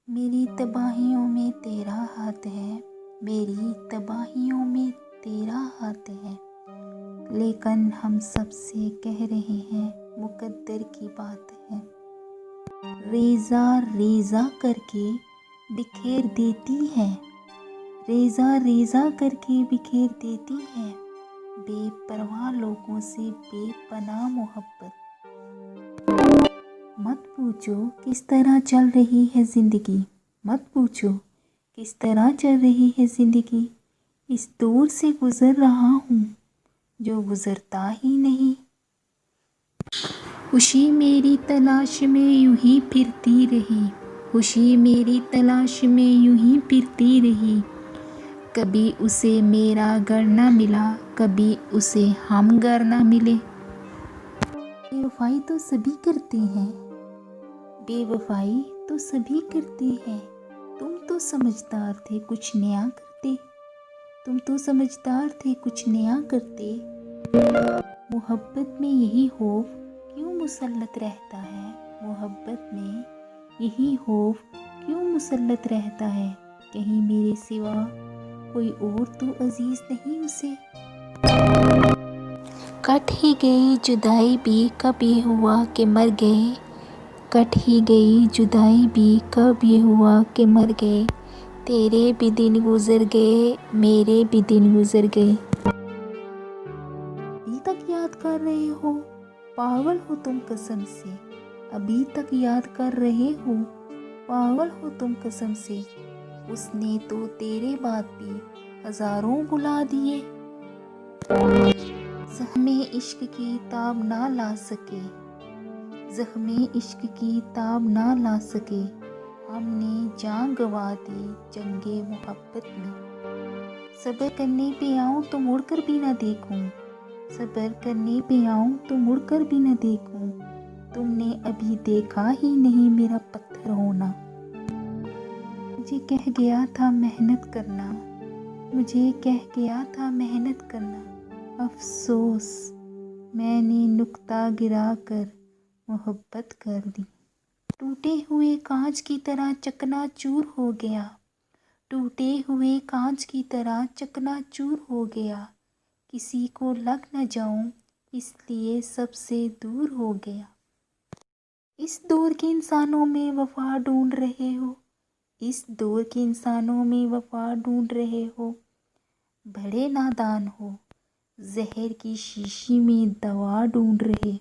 میری تباہیوں میں تیرا ہاتھ ہے، میری تباہیوں میں تیرا ہاتھ ہے، لیکن ہم سب سے کہہ رہے ہیں مقدر کی بات ہے۔ ریزہ ریزہ کر کے بکھیر دیتی ہے، ریزہ ریزہ کر کے بکھیر دیتی ہے، بے پرواہ لوگوں سے بے پناہ محبت۔ مت پوچھو کس طرح چل رہی ہے زندگی، مت پوچھو کس طرح چل رہی ہے زندگی، اس دور سے گزر رہا ہوں جو گزرتا ہی نہیں۔ خوشی میری تلاش میں یوں ہی پھرتی رہی، خوشی میری تلاش میں یوں ہی پھرتی رہی، کبھی اسے میرا گھر نہ ملا، کبھی اسے ہم گھر نہ ملے۔ بے وفائی تو سبھی کرتے ہیں، بے وفائی تو سبھی کرتے ہیں، تم تو سمجھدار تھے کچھ نیا کرتے، تم تو سمجھدار تھے کچھ نیا کرتے۔ محبت میں یہی خوف کیوں مسلط رہتا ہے، محبت میں یہی خوف کیوں مسلط رہتا ہے، کہیں میرے سوا کوئی اور تو عزیز نہیں اسے۔ کٹ ہی گئی جدائی بھی کب یہ ہوا کہ مر گئے، کٹ ہی گئی جدائی بھی کب یہ ہوا کہ مر گئے، تیرے بھی دن گزر گئے میرے بھی دن گزر گئے۔ ابھی تک یاد کر رہے ہو، پاگل ہو تم قسم سے، ابھی تک یاد کر رہے ہو، پاگل ہو تم قسم سے، اس نے تو تیرے بعد بھی ہزاروں بلا دیے۔ زخم عشق کی تاب نہ لا سکے، زخم عشق کی تاب نہ لا سکے، ہم نے جان گنوا دی جنگ محبت میں۔ صبر کرنے پہ آؤں تو مڑ کر بھی نہ دیکھوں، صبر کرنے پہ آؤں تو مڑ کر بھی نہ دیکھوں، تم نے ابھی دیکھا ہی نہیں میرا پتھر ہونا۔ مجھے کہہ گیا تھا محنت کرنا، مجھے کہہ گیا تھا محنت کرنا، افسوس میں نے نقطہ گرا کر محبت کر دی۔ ٹوٹے ہوئے کانچ کی طرح چکنا چور ہو گیا، ٹوٹے ہوئے کانچ کی طرح چکنا چور ہو گیا، کسی کو لگ نہ جاؤں اس لیے سب سے دور ہو گیا۔ اس دور کے انسانوں میں وفا ڈھونڈ رہے ہو، اس دور کے انسانوں میں وفا ڈھونڈ رہے ہو، بڑے نادان ہو، زہر کی شیشی میں دوا ڈھونڈ رہے۔